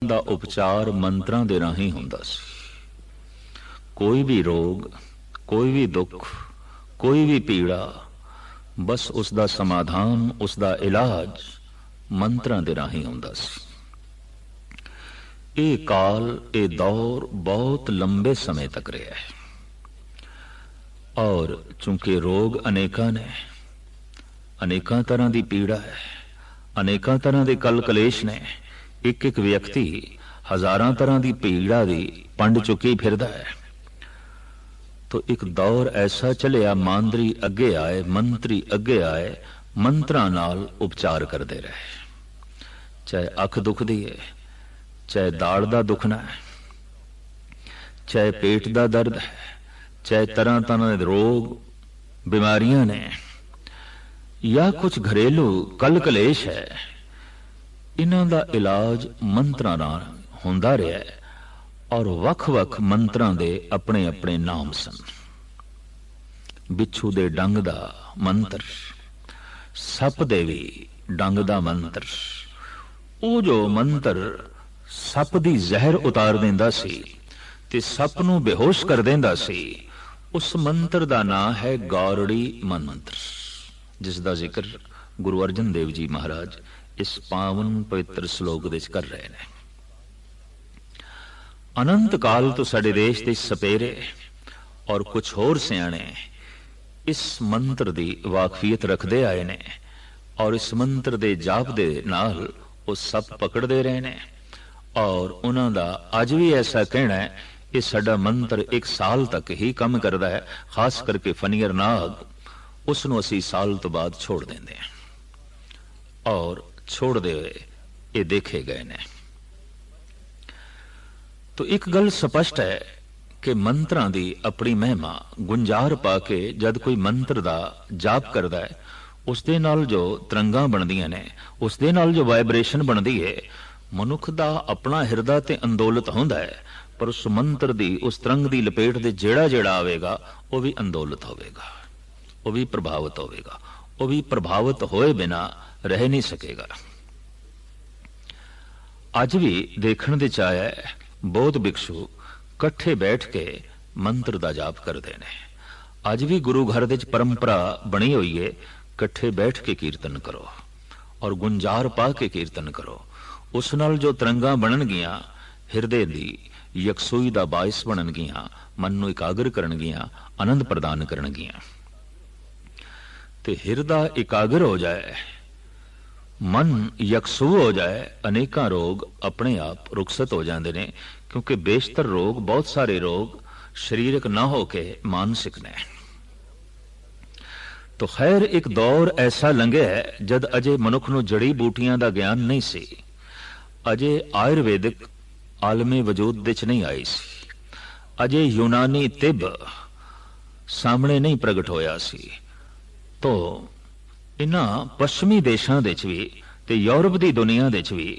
ਦਾ ਉਪਚਾਰ ਮੰਤਰਾਂ ਦੇ ਰਾਹੀਂ ਹੁੰਦਾ ਸੀ। ਕੋਈ ਵੀ ਰੋਗ, ਕੋਈ ਵੀ ਦੁੱਖ, ਕੋਈ ਵੀ ਪੀੜਾ, ਬਸ ਉਸ ਦਾ ਸਮਾਧਾਨ, ਉਸ ਦਾ ਇਲਾਜ ਮੰਤਰਾਂ ਦੇ ਰਾਹੀਂ ਹੁੰਦਾ ਸੀ। ਇਹ ਕਾਲ, ਇਹ ਦੌਰ ਬਹੁਤ ਲੰਬੇ ਸਮੇਂ ਤੱਕ ਰਿਹਾ ਹੈ। और चूंकि रोग अनेका ने, अनेका तरह की पीड़ा है, अनेका तरह के कल कलेश ने, एक एक व्यक्ति हजारां तरह की पीड़ा की पंड चुकी फिरदा है। तो एक दौर ऐसा चलिया, मांदरी अगे आए, मंत्री अगे आए, मंत्रा नाल उपचार करते रहे। चाहे अख दुखदी है, चाहे दाड़ दा दुखना है, चाहे पेट दा दर्द है, चाहे तरह तरह के रोग बीमारियां ने, या कुछ घरेलू कल कलेश है, इन्हां दा इलाज मंत्रां नाल हुंदा रहा है। और वख-वख मंत्रां दे अपने अपने नाम सन। बिच्छू दे डंग दा मंत्र, सप दे भी डंग दा मंत्र, वो जो मंत्र सप दी जहर उतार देंदा सी ते सप नूं बेहोश कर देंदा सी, उस मंत्र का नाम है गौरड़ी मंत्र, जिसका जिक्र गुरु अर्जन देव जी महाराज इस पावन पवित्र श्लोक दे कर रहे हैं। अनंत काल तो साडे देश दे सपेरे और कुछ होर सियाणे इस मंत्र की वाकफियत रखते आए ने, और इस मंत्र के जाप दे नाल वो सप पकड़ते रहे ने। और उन्हां दा अज भी ऐसा कहना है, ये साडा मंत्र 1 साल तक ही काम करता है। खास करके फनीर नाग, उसनों असी साल तो बाद छोड़ देंगे हैं, और छोड़ते हुए ये देखे गए ने। तो एक गल स्पष्ट है कि मंत्रां दी अपनी महिमा, गुंजार पा के जद कोई मंत्र दा जाप करता है, उस दे नाल जो तरंगां बनदियां ने, उस दे नाल जो वाइब्रेशन बनती है, मनुख दा अपना हिरदा ते अंदोलित होंदा है। पर उस मंत्र दी, उस तरंग दी लपेट दे जेड़ा जेड़ा आवेगा, वो भी अंदोलित होवेगा, वो भी प्रभावित होवेगा, वो भी प्रभावित होए बिना रह नहीं सकेगा। अज भी देखने दे चाया है, बौद्ध भिक्षु कट्ठे बैठ के मंत्र दा जाप करते हैं। अज भी गुरु घर दे परंपरा बनी हुई है, कट्ठे बैठ के कीर्तन करो और गुंजार पा के कीर्तन करो। उस नाल जो तरंगा बननगियां, हिरदे दी यकसुई दा बाइस बननगियां, मन नूं एकाग्र करनगियां, आनंद प्रदान करनगियां। ते हिरदा एकाग्र हो जाए, मन यकसू हो जाए, अनेका रोग अपने आप रुखसत हो जाते हैं। क्योंकि बेशतर रोग, बहुत सारे रोग शरीरक ना होके मानसिक ने। तो खैर, एक दौर ऐसा लंघे है जद अजे मनुख नूं जड़ी बूटियां दा ज्ञान नहीं सी, अजे आयुर्वेदिक आलमे वजूद विच नहीं आई सी, अजे यूनानी तिब सामने नहीं प्रगट होया सी। तो इन्हां पश्चिमी देशां दे भी ते यूरोप की दुनिया दे भी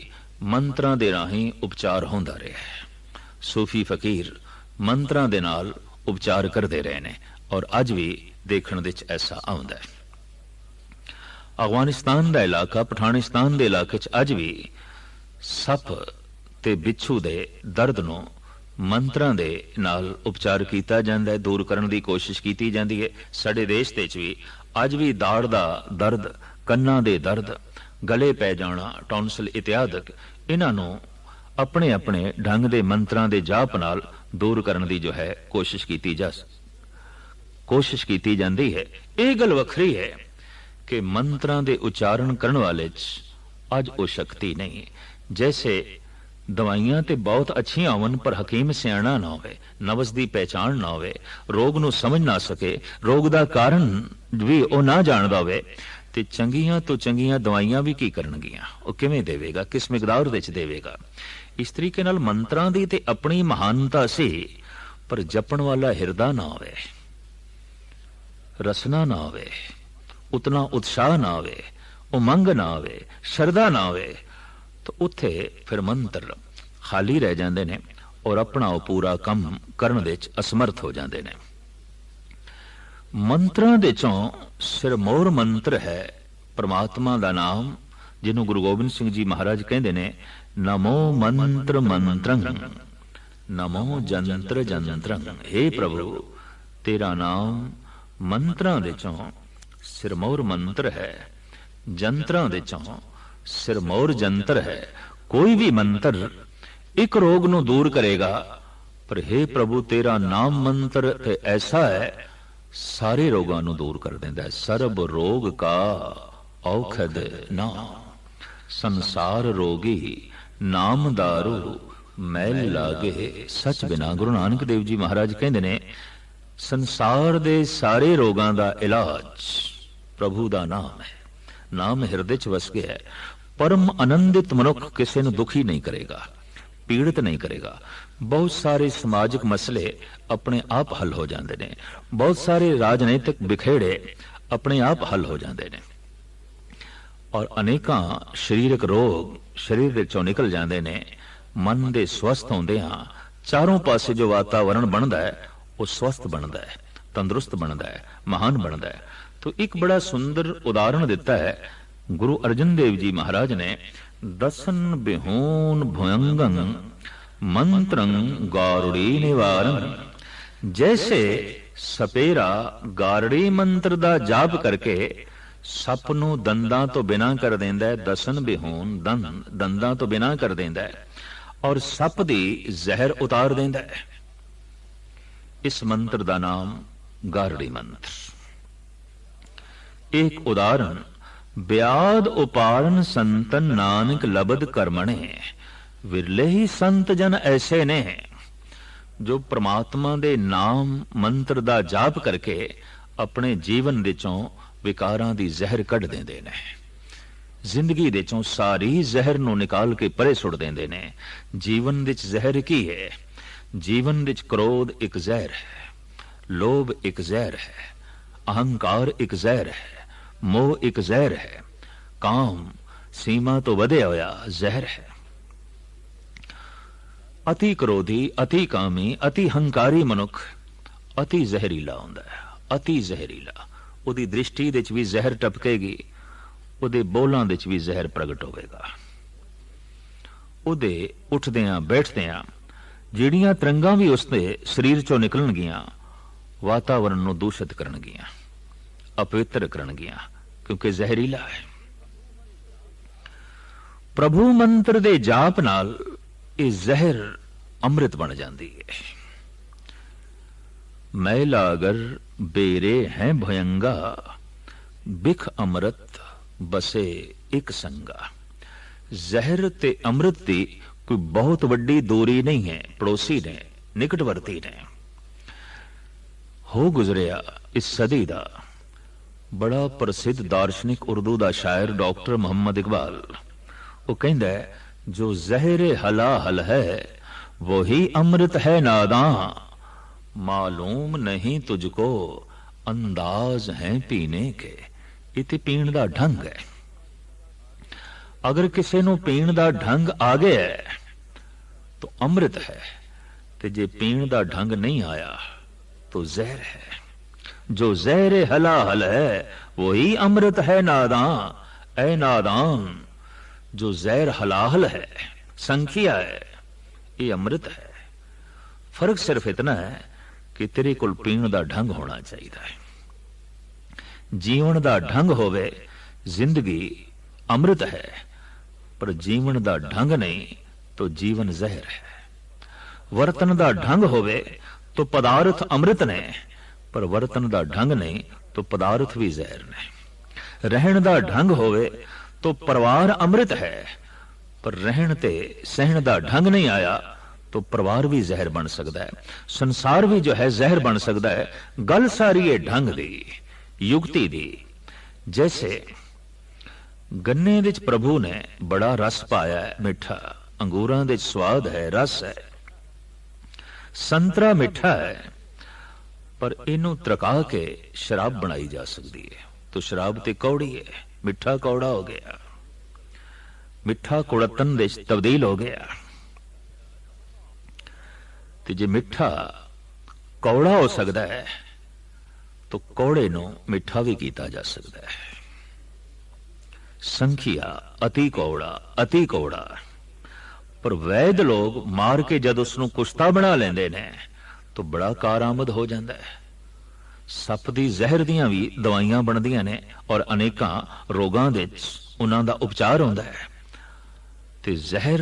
मंत्रां दे राहीं उपचार होंदा रहा है। सूफी फकीर मंत्रां दे नाल उपचार करते रहे ने, और अज भी देखण दे ऐसा आउंदा है। अफगानिस्तान का इलाका, पठानिस्तान के इलाके च अज भी सप ते बिच्छू दे दर्द नूं मंत्रां दे नाल उपचार कीता जांदा है, दूर करन दी कोशिश कीती जांदी है। साडे देश दे च भी अज भी दाड़ दा दर्द, कन्नां दे दर्द, गले पै जाना, टॉन्सिल इत्यादि, इन्हां नूं अपने अपने ढंग दे मंत्रां दे जाप नाल दूर करन दी जो है कोशिश कीती जांदी है। यह गल वखरी है कि मंत्रां दे उच्चारण करन वाले च अज वो शक्ति नहीं। जैसे दवाइयां ते बहुत अच्छियां होवन, पर हकीम सियाणा ना होवे, नवस दी पहचान ना होवे, रोग नूं समझ ना सके, रोग दा कारण भी वो ना जानदा होवे, ते चंगियां तो चंगियां दवाइयां भी की करनगियां, वो किवें देवेगा, किस मिकदार विच देवेगा। इस तरीके नाल मंत्रां दी ते अपनी महानता सी, पर जपण वाला हिरदा ना होवे, रसना ना होवे, उतना उत्साह ना होवे, उमंग ना होवे, श्रद्धा ना होवे, तो उत्थे फिर मंत्र खाली रह जाते हैं और अपना पूरा काम करने दे असमर्थ हो जाते हैं। मंत्रां दे चों सिरमौर मंत्र है परमात्मा का नाम, जिन्हों गुरु गोबिंद सिंह जी महाराज कहते हैं नमो मंत्र मंत्रं, नमो जंत्र जंत्रं। हे प्रभु, तेरा नाम मंत्रां दे चों सिरमौर मंत्र है, जंत्रां दे चों सिरमौर जंत्र है। कोई भी मंत्र एक रोग नूं दूर करेगा, पर हे प्रभु तेरा नाम मंत्र ते ऐसा है सारे रोगां नूं दूर कर देंदा है। सर्ब रोग का औखद नाम, संसार रोगी नाम दारू मैल लागे सच बिना। गुरु नानक देव जी महाराज कहंदे ने संसार दे सारे रोगां दा इलाज प्रभु दा नाम है। नाम हिरदे च वस गया है। परम आनंदित मनुख किसी नूं दुखी नहीं करेगा, पीड़ित नहीं करेगा। बहुत सारे समाजिक मसले अपने आप हल हो जाते हैं, बहुत सारे राजनीतिक बिखेड़े अपने आप हल हो जाते हैं, और अनेकां शरीरक रोग शरीर दे चों निकल जाते हैं। मन दे स्वस्थ होंदे हां चारों पासे जो वातावरण बनता है वो स्वस्थ बनता है, तंदुरुस्त बनता है, महान बनता है। तो एक बड़ा सुंदर उदाहरण दिता है गुरु अर्जन देव जी महाराज ने। दसन बिहून भुयंगं मंत्रं गारुड़ी निवारण। जैसे सपेरा गारड़ी मंत्र दा जाप करके सप नूं दंदां तो बिना कर देंदा है, दसन बिहून दंदां तो बिना कर देंदा है और सप दी जहर उतार देंदा है। इस मंत्र दा नाम गारड़ी मंत्र। एक उदाहरण, ब्याद उपारण संतन नानक लबद कर्मणे। विरले ही संत जन ऐसे ने जो परमात्मा दे नाम मंत्र दा जाप करके अपने जीवन दे चों विकारां दी जहर कढ देंदे ने। जिंदगी दे चों सारी जहर नूं निकाल के परे सुट देंदे ने। जीवन विच जहर की है? जीवन विच क्रोध एक जहर है, लोभ एक जहर है, अहंकार एक जहर है, मोह एक जहर है, काम सीमा तो वधे होया जहर है। अति क्रोधी, अति कामी, अति हंकारी मनुख अति जहरीला हुंदा है। अति जहरीला, उहदी दृष्टि दे च भी जहर टपकेगी, उहदे बोलां दे च भी जहर प्रगट होवेगा। उहदे उठदियां बैठदियां ਜਿਹੜੀਆਂ ਤਰੰਗਾਂ भी उसदे शरीर चों निकलणगियां वातावरण ਨੂੰ दूषित करनगियां, अपवित्र करनगियां, क्योंकि जहरीला है। प्रभु मंत्र दे जाप नाल ये जहर अमृत बन जाती है। मैला अगर बेरे हैं भयंगा, बिख अमृत बसे एक संगा। जहर ते अमृत दी कोई बहुत वड्डी दूरी नहीं है, पड़ोसी ने, निकटवर्ती ने। हो गुजरिया इस सदी दा बड़ा प्रसिद्ध दार्शनिक उर्दू दा शायर डॉक्टर मोहम्मद इकबाल। वो कहंदा है, जो जहर हलाहल है वही अमृत है नादां, मालूम नहीं तुझको अंदाज है पीने के। इते पीण दा ढंग है। अगर किसी नूं पीण दा ढंग आ गया है तो अमृत है, ते जे पीण दा ढंग नहीं आया तो जहर है। जो जहर हलाहल है वही अमृत है नादां। ऐ नादान, जो जहर हलाहल है, संखिया है, ये अमृत है। फर्क सिर्फ इतना है कि तेरे कोल पीण दा ढंग होना चाहिए। जीवन दा ढंग होवे, जिंदगी अमृत है, पर जीवन दा ढंग नहीं तो जीवन जहर है। वर्तन दा ढंग होवे तो पदार्थ अमृत ने, पर वर्तन दा ढंग नहीं तो पदार्थ भी जहर ने। रहन दा ढंग होवे तो परिवार अमृत है, पर रहन ते सहन दा ढंग नहीं आया तो परिवार भी जहर बन सकता है, संसार भी जो है जहर बन सकता है। गल सारी है ढंग दी, युक्ति दी। जैसे गन्ने विच प्रभु ने बड़ा रस पाया है, मिठा, अंगूरां दे स्वाद है, रस है। संतरा मिठा है, पर इनू त्रका के शराब बनाई जा सकती है, तो शराब ते कौड़ी है, मिठा कौड़ा हो गया, मिठा कुड़तन दे तब्दील हो गया। ते जे मिठा कौड़ा हो सकता है तो कौड़े नू मिठा भी किया जा सकता है। संखिया अति कौड़ा, अति कौड़ा। पर वैद लोग मार के जद उसनूं कुश्ता बना लेंदे ने तो बड़ा कारामद हो जाता है। सप दी जहर दियां भी दवाइयां बनदियां ने और अनेकां रोगां दे उन्हां दा उपचार होंदा है। ते जहर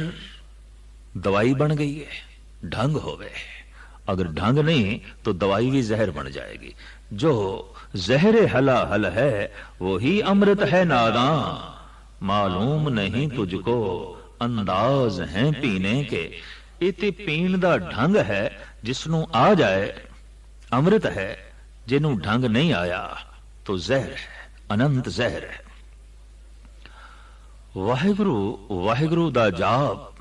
दवाई बन गई है। ढंग होवे, अगर ढंग नहीं तो दवाई भी जहर बन जाएगी। जो जहर हला हल है वही अमृत है नादां, मालूम नहीं तुझको अंदाज है पीने के। इते पीण दा ढंग है, जिसनों आ जाए अमृत है, जिन्हों ढंग नहीं आया तो जहर है, अनंत जहर है। वाहिगुरु वाहिगुरु दा जाप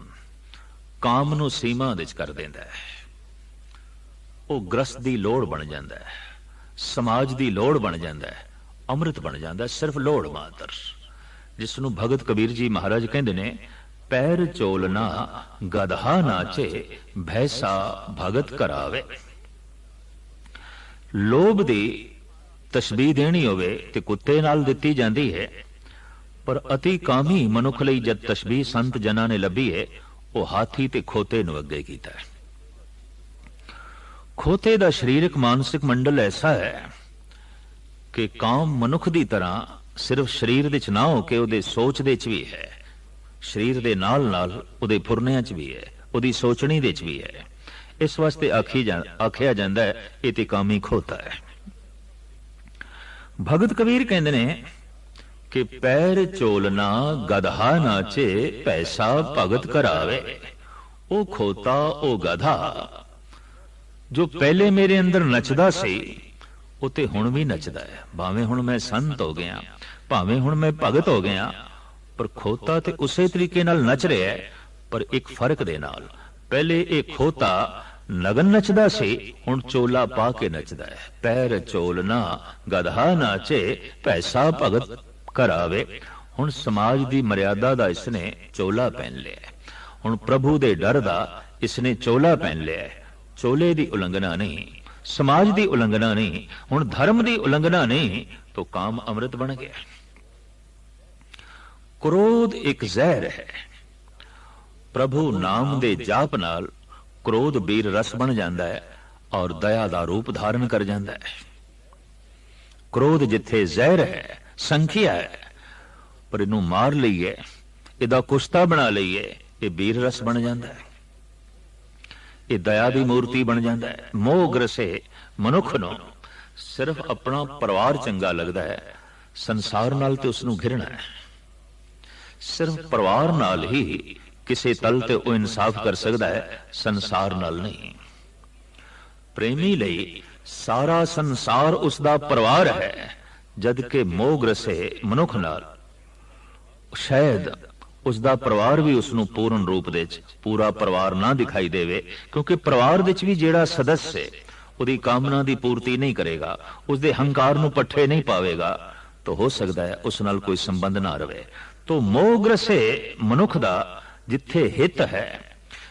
काम नूं सीमा विच कर देंदा है। वो ग्रस्त दी लोड़ बन जाता है, समाज दी लोड़ बन जाता है, अमृत बन जाता है, सिर्फ लोड़ मात्र। जिसनों भगत कबीर जी महाराज कहते ने, पैर चोलना गधा नाचे भैसा भगत करावे। लोभ दी तशबीह देनी होवे ते कुत्ते नाल दित्ती जाती है, पर अति कामी मनुख लई जद तशबीह संत जना ने लभी है, वो हाथी ते खोते नूं अगे कीता है। खोते दा शरीरक मानसिक मंडल ऐसा है कि काम मनुख दी तरह सिर्फ शरीर दे च ना हो के उहदे सोच दे च भी है, शरीर दे नाल नाल उहदे फुरनियां च भी है, उहदी सोचनी दे च भी है। इस वास्ते आखिया जाता है ये ते कामी खोता है। भगत कबीर कहते ने कि पैर चोलना गधा नाचे पैसा भगत करावे। ओ खोता ओ गधा जो पहले मेरे अंदर नचदा सी वो ते हुण भी नचदा है। भावें हुण मैं संत हो गया, भावें हुण मैं भगत हो गया, पर खोता ते उसे तरीके नाल नच रहा है, पर एक फर्क दे नाल। पहले एक खोता नगन नचदा सी, हुण चोला पा के नचदा है। पैर चोलना गधा नाचे पैसा भगत करावे। हुण समाज दी मर्यादा दा इसने चोला पहन लिया, हुण प्रभु दे डर दा इसने चोला पहन लिया। चोले दी उलंघना नहीं, समाज दी उलंघना नहीं, हुण धर्म दी उलंघना नहीं, तो काम अमृत बन गया। क्रोध एक जहर है। प्रभु नाम दे जाप नाल क्रोध बीर रस बन जाता है और दया दा रूप धारण कर जाता है। क्रोध जिथे जहर है, संख्या है, पर इनू मार लईए, इदा कुश्ता बना लईए, ये बीर रस बन जाता है, ये दया दी मूर्ति बन जाता है। मोह ग्रसे मनुख नूं सिर्फ अपना परिवार चंगा लगता है, संसार नाल ते उसनूं घिरना है। सिर्फ परिवार नाल ही किसी तल ते वो इंसाफ कर सकता है, संसार नाल नहीं। प्रेमी लई सारा संसार उसदा परिवार है, जदकि मोह ग्रसे मनुख नाल शायद उसदा परिवार भी उसनूं पूर्ण रूप दे पूरा परिवार ना दिखाई देवे, क्योंकि परिवार विच भी जिहड़ा सदस्य है उहदी कामना दी पूर्ति नहीं करेगा, उसदे हंकार नूं पट्ठे नहीं पावेगा, तो हो सकता है उस नाल कोई संबंध ना रहे। तो मोहग्रसे मनुख दा जिथे हित है,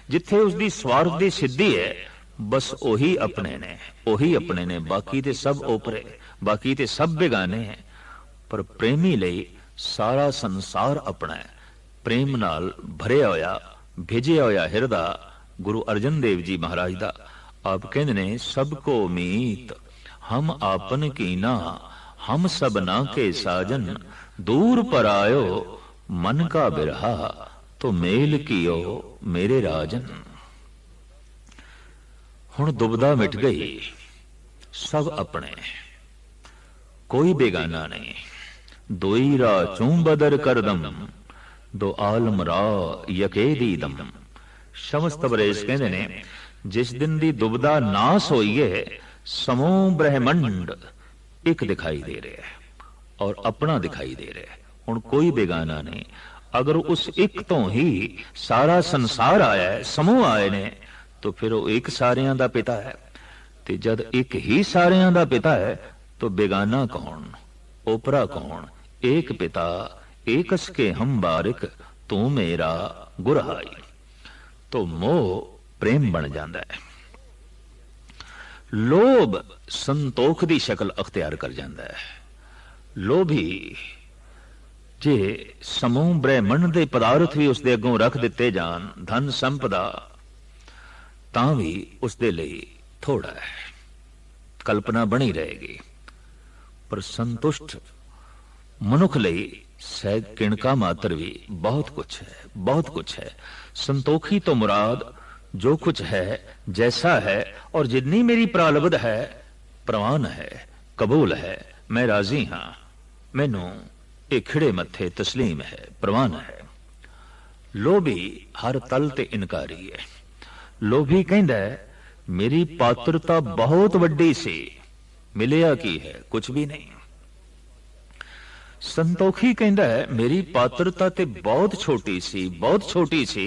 जिथे उसदी स्वार्थ दी सिद्धि है, बस ओही अपने ने, ओही अपने ने, बाकी ते सब ओपरे, बाकी ते सब बेगाने हैं। पर प्रेमी लई सारा संसार अपना है। प्रेम नाल भरिया होया भेजिया होया हिरदा गुरु अर्जन देव जी महाराज दा। आप कहते ने, सबको मीत हम आपन कीना, हम सबना के साजन, दूर पर आयो मन का बिरहा, तो मेल कियो मेरे राजन। हुण दुबदा मिट गई, सब अपने, कोई बेगाना नहीं। दोई रा चूं बदर करदम, दो आलम रा यके दीदम। शमस तबरेज कहते ने, जिस दिन दी दुबदा नास होई है, समूह ब्रह्मंड एक दिखाई दे रहा है और अपना दिखाई दे रहा है। हुण कोई बेगाना नहीं। अगर उस एक तो ही सारा संसार आया है, समूह आए ने, तो फिर वो एक सारियां दा पिता है। ते जद एक ही सारियां दा पिता है, तो बेगाना कौन, ओपरा कौन। एक पिता एकस के हम बारिक, तू मेरा गुरहाई। तो मोह प्रेम बन जाता है। लोभ संतोख दी शक्ल अख्तियार कर जाता है। लोभी जे समूह ब्रह्मंड के पदार्थ भी उसके अगों रख दिते जान, धन संपदा, तां भी उसके लिए थोड़ा है, कल्पना बनी रहेगी। पर संतुष्ट मनुख ਲਈ सहज किणका मात्र भी बहुत कुछ है, बहुत कुछ है। संतोखी तो मुराद जो कुछ है, जैसा है और जितनी मेरी प्रारब्ध है, प्रवान है, कबूल है, मैं राजी हां, मैनू ये खिड़े मत्थे तस्लीम है, प्रवान है। लोभी हर तल ते इनकारी है। लोभी कहंदा है मेरी पात्रता बहुत वड्डी सी, मिलिया की है, कुछ भी नहीं। संतोखी कहंदा है मेरी पात्रता ते बहुत छोटी सी, बहुत छोटी सी,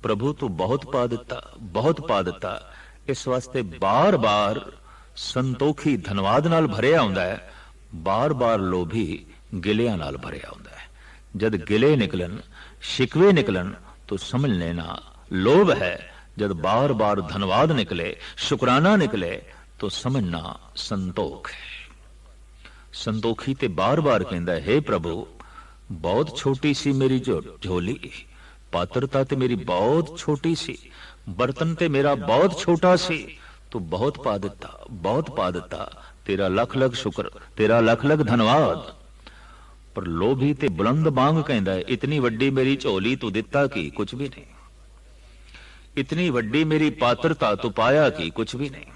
प्रभु तू बहुत पा दिता, बहुत पा दिता। इस वास्ते बार बार संतोखी धनवाद नाल भरिया हुंदा है, बार बार लोभी गिलियां नाल भरिया हुंदा है। जद गिले निकलन, शिकवे निकलन तो समझ लेना लोभ है। जब बार बार धनवाद निकले, शुक्राना निकले तो समझना संतोख है। संतोखी ते बार बार कहंदा है, हे प्रभु बहुत छोटी सी मेरी झोली, पात्रता ते मेरी बहुत छोटी सी, बर्तन ते मेरा बहुत छोटा सी, तू बहुत पा दिता, बहुत पा दिता, तेरा लख लख शुक्र, तेरा लख लख धन्यवाद। पर लोभी ते बुलंद बांग कहंदा है इतनी वड्डी मेरी झोली तू दिता की, कुछ भी नहीं। इतनी वड्डी मेरी पात्रता तू पाया की, कुछ भी नहीं।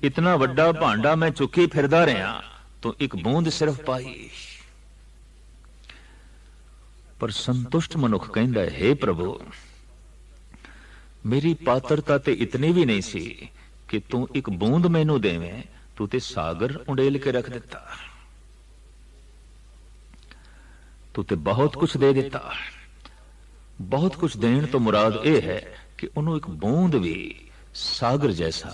इतना वड्डा भांडा मैं चुकी फिरदा रहा तो एक बूंद सिर्फ पाई। पर संतुष्ट मनुख कहंदा है, हे प्रभु मेरी पात्रता ते इतनी भी नहीं सी कि तू एक बूंद मैनू देवें, तू ते सागर उंडेल के रख दिता, तू ते बहुत कुछ दे दिता। बहुत कुछ देण तो मुराद यह है कि उन्होंने एक बूंद भी सागर जैसा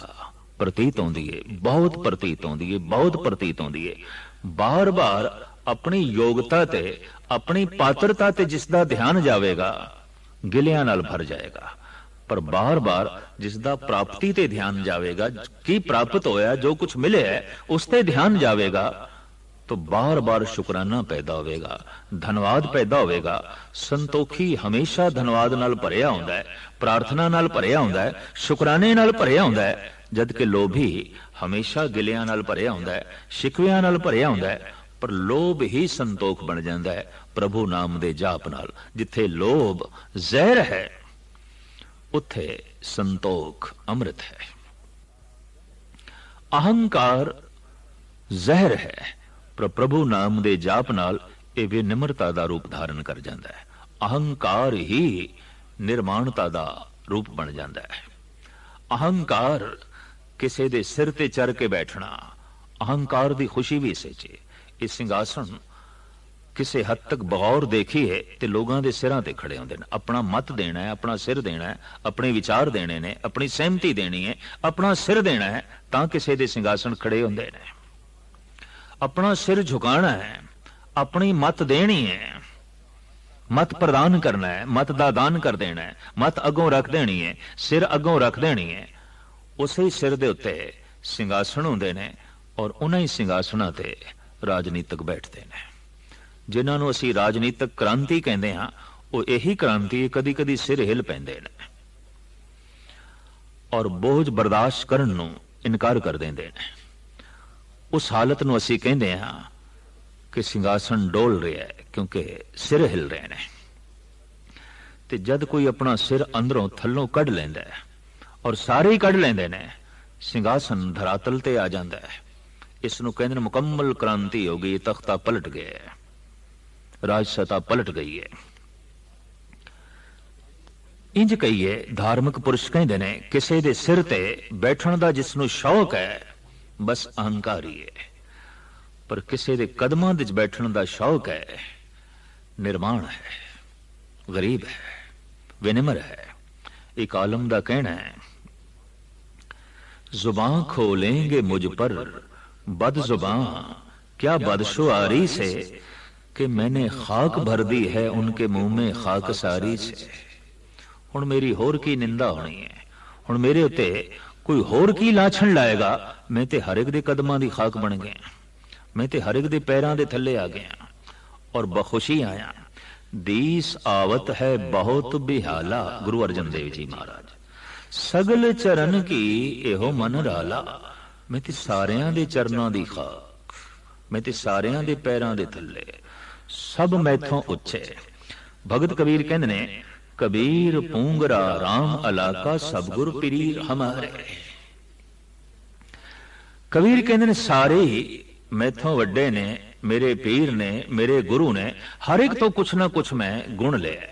प्रतीत होंदी है, बहुत प्रतीत होंदी है, बहुत प्रतीत होंदी है। बार बार अपनी योग्यता ते, अपनी पात्रता ते जिसदा ध्यान जावेगा गिलियां नाल भर जाएगा। पर बार बार जिसदा प्राप्ति ते ध्यान जावेगा, की प्राप्त होया, जो कुछ मिले है उस ते ध्यान जावेगा, तो बार बार शुक्राना पैदा होगा, धन्यवाद पैदा होगा। संतोखी हमेशा धन्यवाद नाल भरिया हुंदा है, प्रार्थना नाल भरिया हुंदा है, शुक्राने नाल भरिया हुंदा है। जबकि लोभी हमेशा गिलियां नाल भरिया हुंदा है, शिकवियां नाल भरिया हुंदा है। पर लोभ ही संतोख बन जाता है प्रभु नाम दे जाप नाल। जिथे लोभ जहर है उत्थे संतोख अमृत है। अहंकार जहर है, पर प्रभु नाम दे जाप नाल ये विनिम्रता दा रूप धारण कर जाता है। अहंकार ही निर्माणता दा रूप बन जाता है। अहंकार किसी दे सिर ते चढ़ के बैठना, अहंकार दी खुशी भी इसे च। ये सिंघासन किसी हद तक बगौर देखी है तो लोगों के सिरां ते खड़े होंदे ने। अपना मत देना है, अपना सिर देना है, अपने विचार देने ने, अपनी सहमति देनी है, अपना सिर देना है, तां किसी दे सिंघासन खड़े होंदे ने। अपना सिर झुकाना है, अपनी मत देनी है, मत प्रदान करना है, मत दा दान कर देना है, मत अगों रख देनी है, सिर अगों रख देनी है। उसे सिर दे उत्ते सिंघासन होंदे ने और उन्हां ही सिंघासनां ते राजनीतिक बैठते हैं। जिन्होंने असी राजनीतिक क्रांति कहते हाँ, वो यही क्रांति कदी कदी सिर हिल पैंदे ने और बोझ बर्दाश्त करन नूं इनकार कर देंदे ने। उस हालत नूं असी कहते हाँ कि सिंघासन डोल रहा है, क्योंकि सिर हिल रहे हैं। ते जद कोई अपना सिर अंदरों थल्लों कढ़ लैंदा है और सारे ही कढ़ लैंदे ने, सिंघासन धरातल ते आ जाता है। इसनूं कहंदे ने मुकम्मल क्रांति हो गई, तख्ता पलट गया है, राजसत्ता पलट गई है। इंज कहिए धार्मिक पुरुष कहंदे ने किसी दे सिर ते बैठण दा जिसनूं शौक है बस अहंकारी है। पर किसी दे कदमां विच बैठण दा शौक है, निर्माण है, गरीब है, विनिम्र है। एक आलम दा कहना है, जुबान खोलेंगे मुझ पर बद जुबान, क्या बदशुआरी से कि मैंने खाक भर दी है उनके मुंह में खाक सारी से। हुण मेरी होर की निंदा होनी है, हुण मेरे उत्ते कोई होर की लाछण लाएगा। मैं ते हर एक दे कदमां दी खाक बन गया, मैं ते हर एक दे पैरां दे थल्ले आ गया। और बखुशी आया। दीस आवत है बहुत बिहाला, गुरु अर्जन देव जी महाराज। सगल चरण की एहो मन राला, मैं ते सारियां दे चरनां दी खाक, मैं ते सारियां दे पैरां दे थल्ले, सब मैथों उच्चे। भगत कबीर कहंदे ने, कबीर पूंगरा राम अलाका, सब गुर पीर हमारे। कबीर कहंदे ने सारे मैथों वड्डे ने, मेरे पीर ने, मेरे गुरु ने, हर एक तो कुछ ना कुछ मैं गुण लिया,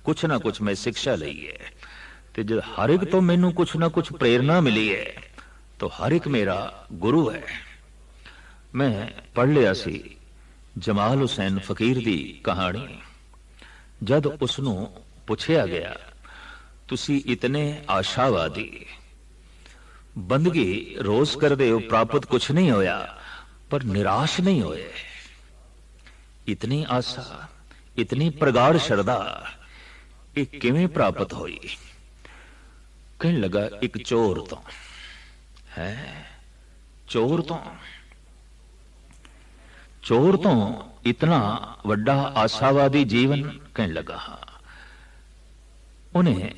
कुछ ना कुछ मैं शिक्षा ली है। ते जब हर एक तो मैनू कुछ ना कुछ प्रेरणा मिली है, तो हर एक मेरा गुरु है। मैं पढ़ लिया सी जमाल हुसैन फकीर दी कहानी। जद उसनू पुछया गया, तुसी इतने आशावादी, बंदगी रोज कर दे हो, प्राप्त कुछ नहीं होया, पर निराश नहीं होए, इतनी आशा, इतनी प्रगाढ़ श्रद्धा, ये किवें प्राप्त हुई? कहने लगा, एक चोर तो है, चोर तो इतना वड्डा आशावादी जीवन। कहने लगा, उन्हें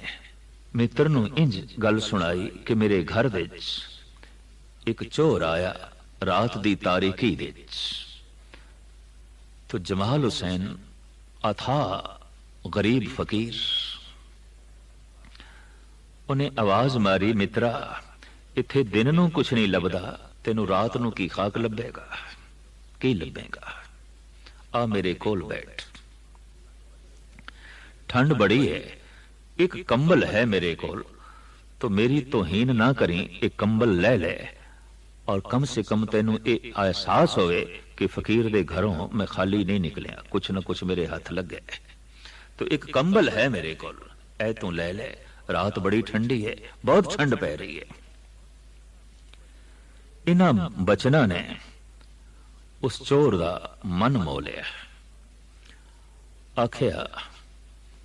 मित्र नूं इंज गल सुनाई कि मेरे घर विच एक चोर आया रात दी तारीकी दे विच। तो जमाल हुसैन अथा गरीब फकीर, उन्हें आवाज मारी, मित्रा इत्थे दिन नूं कुछ नहीं लभदा, तेनू रात नूं की खाक लभेगा, की लभेगा? आ मेरे कोल बैठ, ठंड बड़ी है, एक कंबल है मेरे कोल, तो मेरी तौहीन ना करी, एक कंबल ले ले, और कम से कम तेनू ये एहसास होवे कि फकीर दे घरों मैं खाली नहीं निकलिया, कुछ ना कुछ मेरे हाथ लग गए। तो एक कंबल है मेरे कोल, ऐ तू ले ले, रात बड़ी ठंडी है, बहुत ठंड पै रही है। इन्हां बचना ने उस चोर दा मन मोह लिया। आखिया,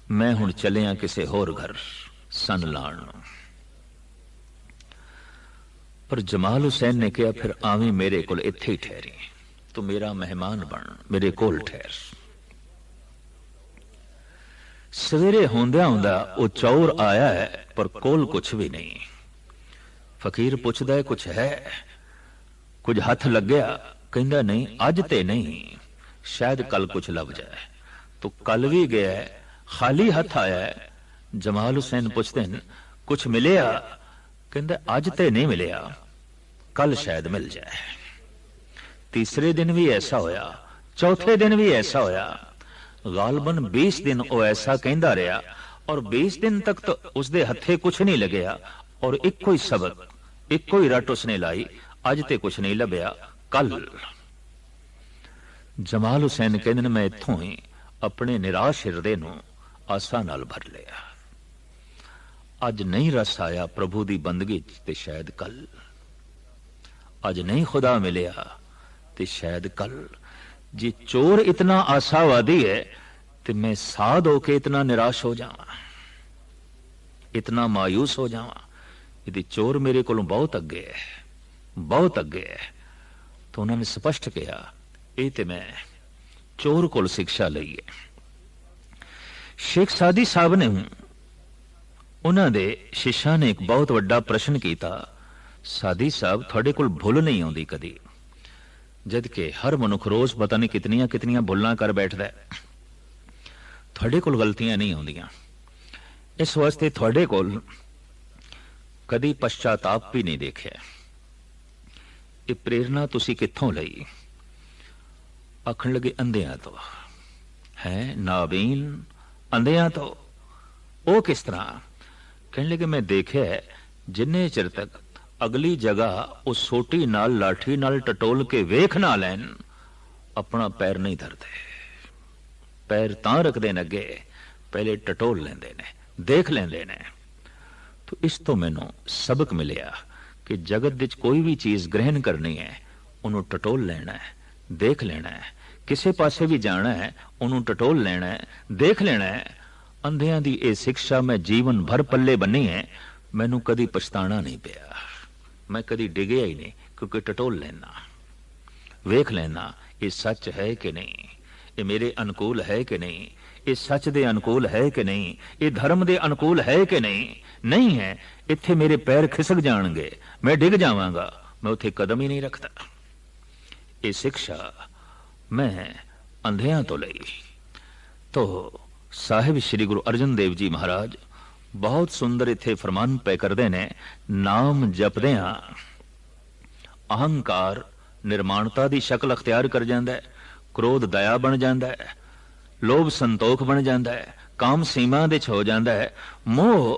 मैं हुण चलिया किसे होर घर सन लाण नूं। पर जमाल हुसैन ने कहा, फिर आवी मेरे कोल, इत्थे ही ठहरी, तू मेरा मेहमान बन, मेरे कोल ठहर। सवेरे होंदिया होंदा वो चोर आया है, पर कोल कुछ भी नहीं। फकीर पुछदा है, कुछ है? कुछ हथ लग गया? कहंदा नहीं, अज ते नहीं, शायद कल कुछ लभ जाए। तो कल भी गया है, खाली हथ आया है। जमाल हुसैन पुछते हैं, कुछ मिलिया? कहंदा अज ते नहीं मिलिया, कल शायद मिल जाए। तीसरे दिन भी ऐसा होया, चौथे दिन भी ऐसा होया, गालबन 20 दिन वो ऐसा कहंदा रहा, और 20 दिन तक तो उसदे हथे कुछ नहीं लगया, और इको ही सबक, इको ही रट उसने लाई, अज ते कुछ नहीं लभ्या, कल। जमाल हुसैन कहंदे ने, मैं इत्थों ही अपने निराश हिरदे नूं आसा नाल भर लिया। अज नहीं रस आया प्रभु दी बंदगी ते शायद कल, अज नहीं खुदा मिलिया ते शायद कल। जे चोर इतना आशावादी है, तो मैं साध होके इतना निराश हो जावा, इतना मायूस हो जावा? यदि चोर मेरे कोलों बहुत अगे है, बहुत अगे है। तो उन्होंने स्पष्ट कहा, ये तो मैं चोर कोल शिक्षा लई है। शेख सादी साहब ने, उन्होंने शिष्या ने एक बहुत वड्डा प्रश्न किया, सादी साहब थोड़े कोल भुल नहीं आती कदी, जबकि हर मनुख रोज पता नहीं कितनियां कितनियां भुल्लां कर बैठदा है, थोड़े कोल गलतियां नहीं आउंदियां, इस वास्ते थोड़े कोल कदी पश्चाताप भी नहीं देखा। ये प्रेरणा तुसी कित्थों लई? आखण लगे, अंधियां तो है, नाबीन अंधियां तो। वो किस तरह? कहने लगे, मैं देखा है, जिन्ने चिर तक अगली जगह उस सोटी नाल लाठी नाल टटोल के वेख ना लैन, अपना पैर नहीं धरते। पैर तां रखदे ने अगे, पहले टटोल लेंदे ने, देख लेंदे ने। तो इस तो मैनू सबक मिलिया कि जगत विच कोई भी चीज ग्रहण करनी है, उन्होंने टटोल लेना है, देख लेना है। किसी पासे भी जाना है, उन्होंने टटोल लेना है, देख लेना है। अंधियां दी ये शिक्षा मैं जीवन भर पल्ले बनी है, मैनू कदी पछताना नहीं पिया, मैं कदी डिगया ही नहीं, क्योंकि टटोल लेना, वेख लेना, ये सच है कि नहीं, ये मेरे अनुकूल है कि नहीं, ये सच दे अनुकूल है कि नहीं, ये धर्म दे अनुकूल है कि नहीं, नहीं है, इत्थे मेरे पैर खिसक जाणगे, मैं डिग जावांगा, मैं उत्थे कदम ही नहीं रखता। ये शिक्षा मैं अंधियां तो लई। तो साहिब श्री गुरु अर्जन देव जी महाराज बहुत सुंदर इत्थे फरमान पे करदे ने, नाम जपदियां अहंकार निर्माणता दी शक्ल अख्तियार कर जांदा है, क्रोध दया बन जांदा है, लोभ संतोख बन जांदा है, काम सीमा दे हो जांदा है, मोह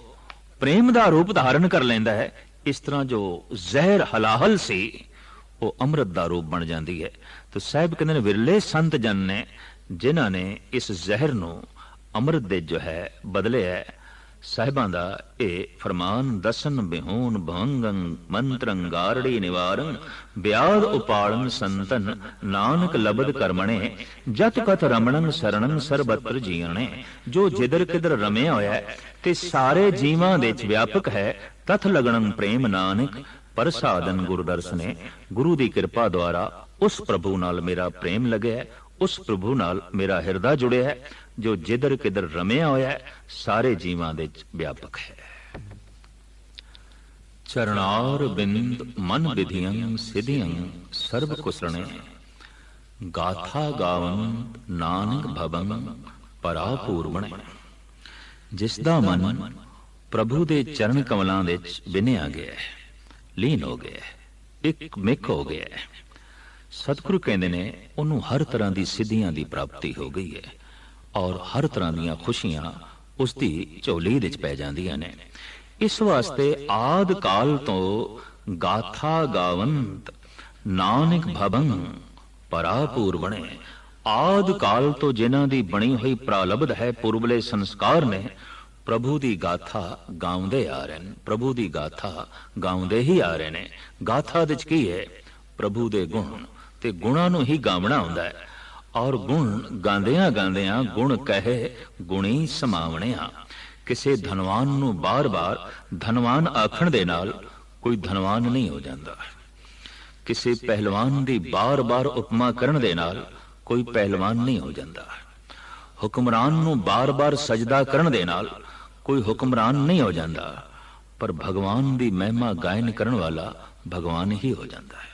प्रेम दा रूप धारण कर लैंदा है। इस तरह जो जहर हलाहल सी वो अमृत दा रूप बन जाती है। तो साहब कहते हैं विरले संत जन ने जिन्हां ने इस जहर नूं अमृत दे जो है बदले है। साहिबां दा ये फरमान दसन बिहून भंगं मंत्रं गारड़ी निवारं व्याध उपाड़न संतन नानक लबद कर्मणे जत कथ रमणं शरणं सर्वत्र जीणे। जो जिधर किधर रमिया होया है ते सारे जीवां दे विच व्यापक है, तथ लगणं प्रेम नानक पर साधन गुरु दर्शने। गुरु दी कृपा द्वारा उस प्रभु नाल मेरा प्रेम लगे है, उस प्रभु नाल मेरा हिरदा जुड़े है जो जिधर किधर रमिया होया है, सारे जीवां दे व्यापक है। चरणार बिंद मन विधियं सिधियं सर्व कुसरणे गाथा गावंत नानक भवं परापूर्वणे। जिसदा मन प्रभु दे चरण कमलां दे विनिया गया है, लीन हो गया है, एक मिक हो गया है, सतगुरु कहते ने उन्होंने हर तरह की सिद्धियां की प्राप्ति हो गई है और हर तरह दी खुशियां उसकी झोली विच पै जांदियां ने। इस वास्ते आद काल तो गाथा गावंत नानक भवं परापूर्वणे। आद काल तो जिन्हां दी बनी हुई प्रालब्ध है, पूर्वले संस्कार ने, प्रभु दी गाथा गाउंदे आ रहे हैं, प्रभु दी गाथा गाउंदे ही आ रहे ने। गाथा विच की है? प्रभु दे गुण ते गुणां नूं ही गावना हुंदा है और गुण गांदियां गांदियां गुण कहे गुणी समावणिया। किसी धनवान नूं बार बार धनवान आखण दे नाल कोई धनवान नहीं हो जाता। किसी पहलवान दी बार बार उपमा करन दे नाल कोई पहलवान नहीं हो जाता। हुक्मरान नूं बार बार सजदा करन दे नाल कोई हुक्मरान नहीं हो जाता, पर भगवान दी महिमा गायन करन वाला भगवान ही हो जाता है।